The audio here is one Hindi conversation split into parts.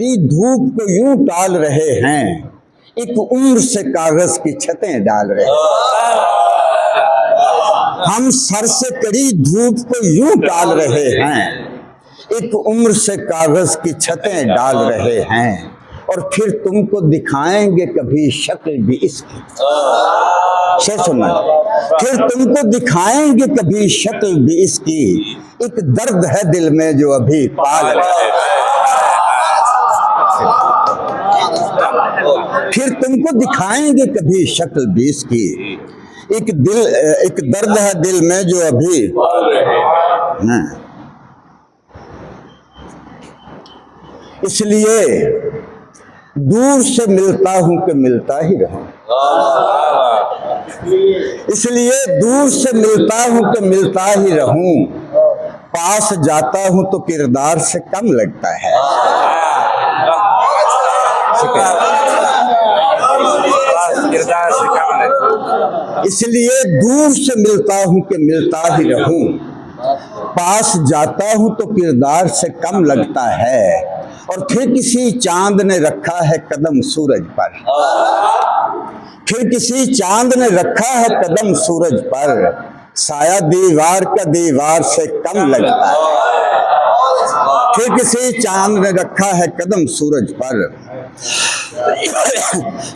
कड़ी धूप को यूं टाल रहे हैं, एक उम्र से कागज की छतें डाल रहे हैं। हम सर से कड़ी धूप को यूं टाल रहे हैं, एक उम्र से कागज की छतें डाल रहे हैं, और फिर तुमको दिखाएंगे कभी शक्ल भी इसकी। शेर सुनना, फिर तुमको दिखाएंगे कभी शक्ल भी इसकी, एक दर्द है दिल में जो अभी पाल रहे हैं। फिर तुमको दिखाएंगे कभी शक्ल भी इसकी, एक दर्द है दिल में जो अभी हाँ। इसलिए दूर से मिलता हूं कि मिलता ही रहूं, इसलिए दूर से मिलता हूं कि मिलता ही रहूं, पास जाता हूं तो किरदार से कम लगता है। इसलिए दूर से मिलता हूं कि मिलता ही रहूं, पास जाता हूं तो किरदार से कम लगता है, और फिर किसी चांद ने रखा है कदम सूरज पर, फिर किसी चांद ने रखा है कदम सूरज पर, साया दीवार का दीवार से कम लगता है। फिर किसी चांद ने रखा है कदम सूरज पर,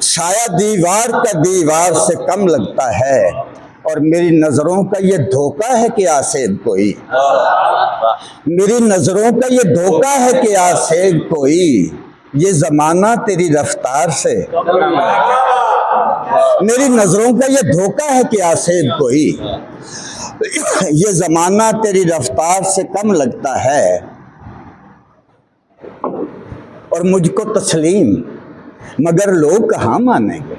साया दीवार का दीवार से कम लगता है, और मेरी नजरों का ये धोखा है कि आसेब कोई, मेरी नजरों का ये धोखा है कि आसेब कोई, ये जमाना तेरी रफ्तार से, मेरी नजरों का ये धोखा है कि आसेब कोई, ये जमाना तेरी रफ्तार से कम लगता है, और मुझको तस्लीम मगर लोग कहाँ मानेंगे,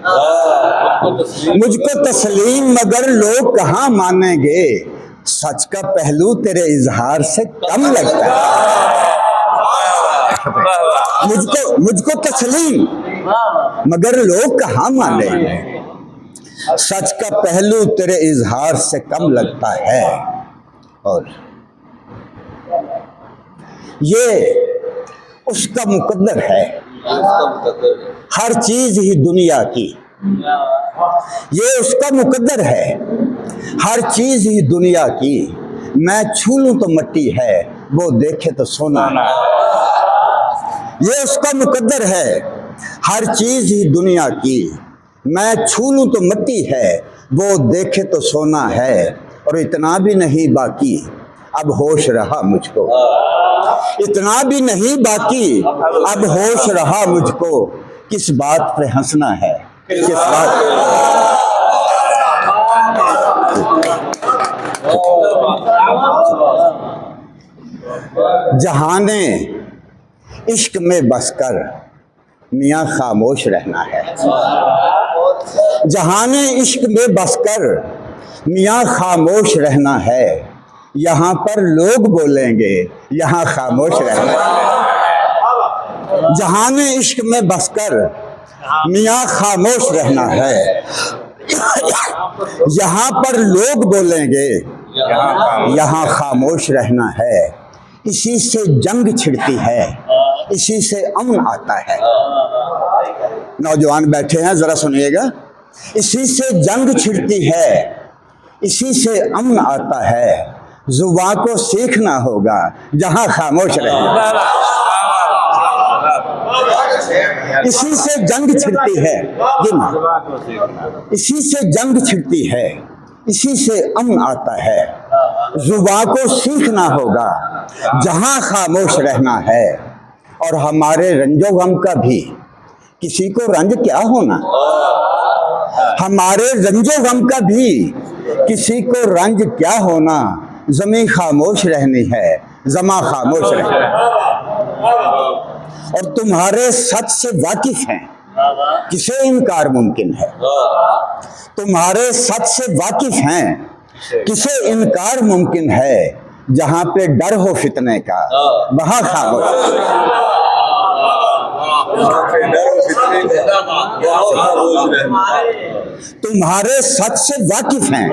मुझको तस्लीम मगर लोग कहाँ मानेंगे, सच का पहलू तेरे इजहार से कम लगता है। मुझको तस्लीम मगर लोग कहाँ मानेंगे, सच का पहलू तेरे इजहार से कम लगता है। और ये उसका मुकद्दर है, हर चीज ही दुनिया की, ये उसका मुकद्दर है, हर चीज ही दुनिया की, मैं छू लूं तो मट्टी है, वो देखे तो सोना। ये उसका मुकद्दर है, हर चीज ही दुनिया की, मैं छू लूं तो मट्टी है, वो देखे तो सोना है, और इतना भी नहीं बाकी अब होश रहा मुझको, इतना भी नहीं बाकी अब होश रहा मुझको, किस बात पे हंसना है, किस बात जहाने इश्क में बसकर मियाँ खामोश रहना है, जहाने इश्क में बसकर मियाँ खामोश रहना है, यहाँ पर लोग बोलेंगे यहाँ खामोश रहना है। जहाने इश्क में बसकर मियाँ खामोश रहना है, यहाँ पर लोग बोलेंगे यहाँ खामोश रहना है। इसी से जंग छिड़ती है, इसी से अमन आता है। नौजवान बैठे हैं, जरा सुनिएगा। इसी से जंग छिड़ती है, इसी से अमन आता है, जुबान को सीखना होगा जहां खामोश रहेगा। इसी से जंग छिड़ती है, इसी से जंग छिड़ती है, इसी से अमन आता है, जुबान को सीखना होगा जहां खामोश रहना है। और हमारे रंजो गम का भी किसी को रंज क्या होना, हमारे रंजो गम का भी किसी को रंज क्या होना, ज़मीं खामोश रहनी है, ज़मा खामोश रहना है। और तुम्हारे सच से वाकिफ हैं, किसे इनकार मुमकिन है, तुम्हारे सच से वाकिफ हैं, किसे इनकार मुमकिन है, जहां पे डर हो फितने का वहां खामोश। तुम्हारे सच से वाकिफ हैं,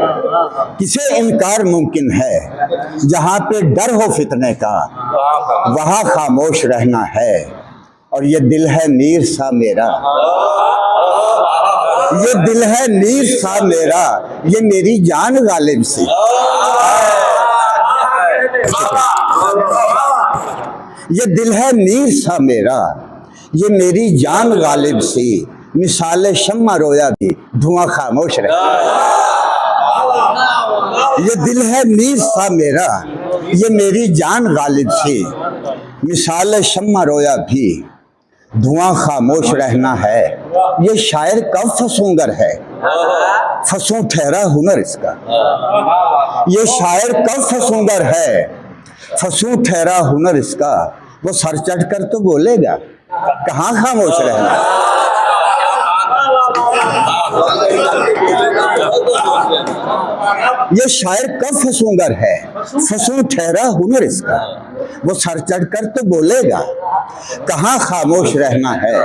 किसे इनकार मुमकिन है, जहां पे डर हो फितने का वहां खामोश रहना है। और ये दिल है नीर सा मेरा, ये दिल है नीर सा मेरा, ये मेरी जान गालिब सी। ये दिल है नीर सा मेरा, ये मेरी जान गालिब सी, मिसाले शम्मा रोया भी धुआं खामोश रहे। ये दिल है नीर सा मेरा, ये मेरी जान गालिब सी, मिसाले शम्मा रोया भी धुआं खामोश रहना है। ये शायर कब फसूंगर है, फसूं ठहरा हुनर इसका। ये शायर कब फसूंगर है, फसूं ठहरा हुनर इसका। वो सर चढ़कर तो बोलेगा, कहाँ खामोश रहना। ये शायर कब फसूंगर है, फसूं ठहरा हुनर इसका। वो सर चढ़कर तो बोलेगा, कहाँ खामोश रहना है।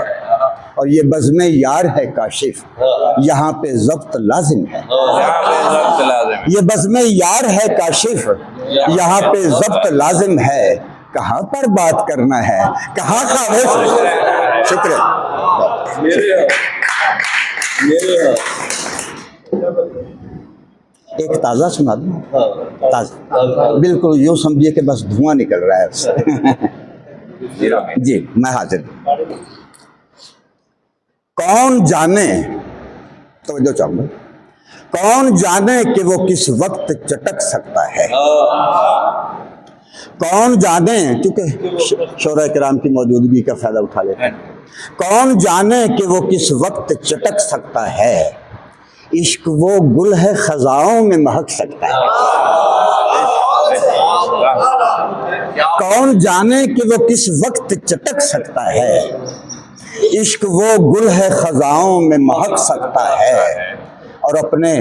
और ये बज़्म यार है काशिफ, यहाँ पे ज़ब्त लाजिम है। ये बज़्म यार है काशिफ, यहाँ पे ज़ब्त लाजिम है। कहाँ पर बात करना है, कहाँ खामोश। शुक्रिया। एक ताज़ा सुना दूँ, ताज़ा बिल्कुल यूँ समझिए कि बस धुआं निकल रहा है उससे। जी मैं हाजिर। कौन जाने, तो जो चाहूंगा, कौन जाने कि वो किस वक्त चटक सकता है। कौन जाने, क्योंकि शोरा किराम की मौजूदगी का फायदा उठा लेते हैं। कौन जाने कि वो किस वक्त चटक सकता है, इश्क वो गुल है खजाओं में महक सकता है। कौन जाने कि वो किस वक्त चटक सकता है, इश्क वो गुल है खजाओं में महक सकता है। और अपने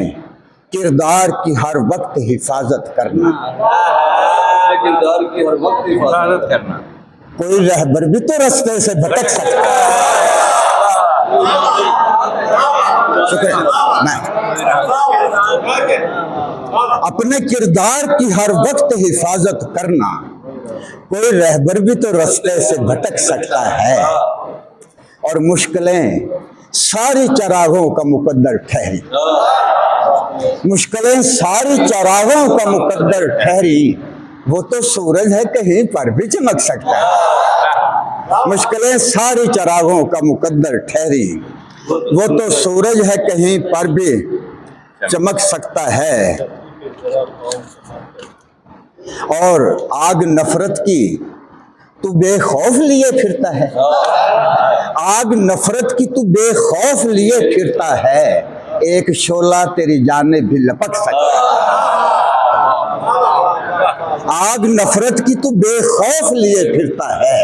किरदार की हर वक्त हिफाजत करना, किरदार की हर वक्त हिफाजत करना। कोई रहबर भी तो रास्ते से भटक सकता है। शुक्रिया। मैं अपने किरदार की हर वक्त हिफाजत करना, कोई रहबर भी तो रास्ते से भटक सकता है। और मुश्किलें सारी चरागों का मुकद्दर ठहरी, मुश्किलें सारी चरागों का मुकद्दर ठहरी, वो तो सूरज है कहीं पर भी चमक सकता है। मुश्किलें सारी चरागों का मुकद्दर ठहरी, वो तो सूरज है कहीं पर भी चमक सकता है। और आग नफरत की तू बेखौफ लिए फिरता है, आग नफरत की तू बेखौफ लिए फिरता है। एक शोला तेरी जाने भी लपक सकता है। आग नफरत की तू बेखौफ लिए फिरता है,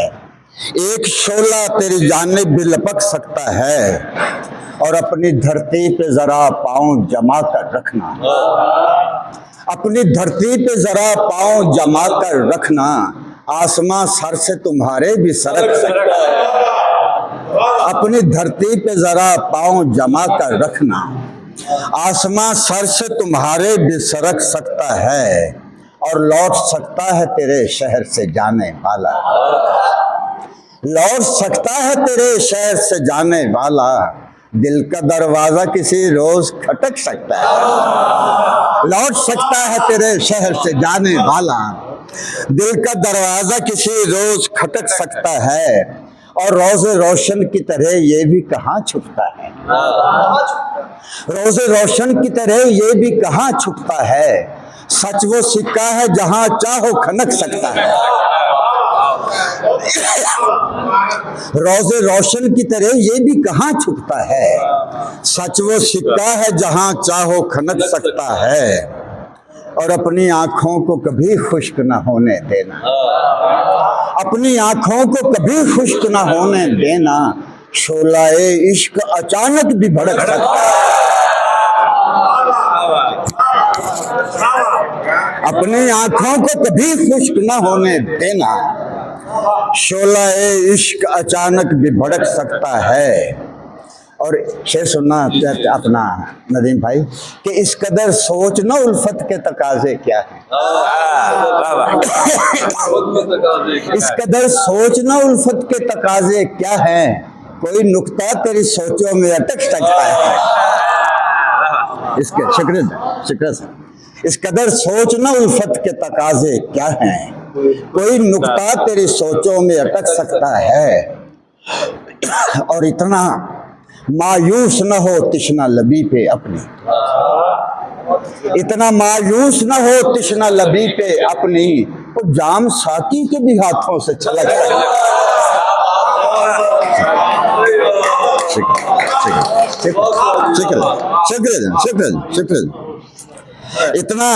एक शोला तेरी जाने भी लपक सकता है। और अपनी धरती पे जरा पाँव जमा कर रखना, अपनी धरती पे जरा पाँव जमा कर रखना, आसमां सर से तुम्हारे भी सरक सकता है। अपनी धरती पे जरा पाँव जमा कर रखना, आसमां सर से तुम्हारे भी सरक सकता है। और लौट सकता है तेरे शहर से जाने वाला, लौट सकता है तेरे शहर से जाने वाला। दिल का दरवाजा किसी रोज खटक सकता है, लौट सकता है तेरे शहर से जाने वाला। दिल का दरवाजा किसी रोज खटक सकता है। और रोज़े रोशन की तरह ये भी कहाँ छुपता है, रोज़े रोशन की तरह ये भी कहाँ छुपता है। सच वो सिक्का है जहाँ चाहो खनक सकता है, रोज़े रोशन की तरह ये भी कहाँ छुपता है। सच वो सिक्का है जहाँ चाहो खनक सकता है। और अपनी आंखों को कभी खुश्क न होने देना, अपनी आंखों को कभी खुश्क न होने देना। शोलाए इश्क अचानक भी भड़क सकता है, अपनी आंखों को कभी खुश्क न होने देना। शोलाए इश्क अचानक भी भड़क सकता है। और शेर सुनना अपना नदीम भाई कि इस कदर सोच न उल्फत के तकाजे क्या है, इस कदर सोच न उल्फत के तकाजे क्या है, कोई नुक्ता तेरी सोचों में अटक सकता है। इसके शुक्र इस कदर सोच न उल्फत के तकाजे क्या है, कोई नुक्ता तेरी सोचों में अटक सकता है। और इतना मायूस न हो तिश्ना लबी पे अपनी, इतना मायूस न हो तिश्ना लबी पे अपनी, तो जाम साकी के भी हाथों से छलक सकता। इतना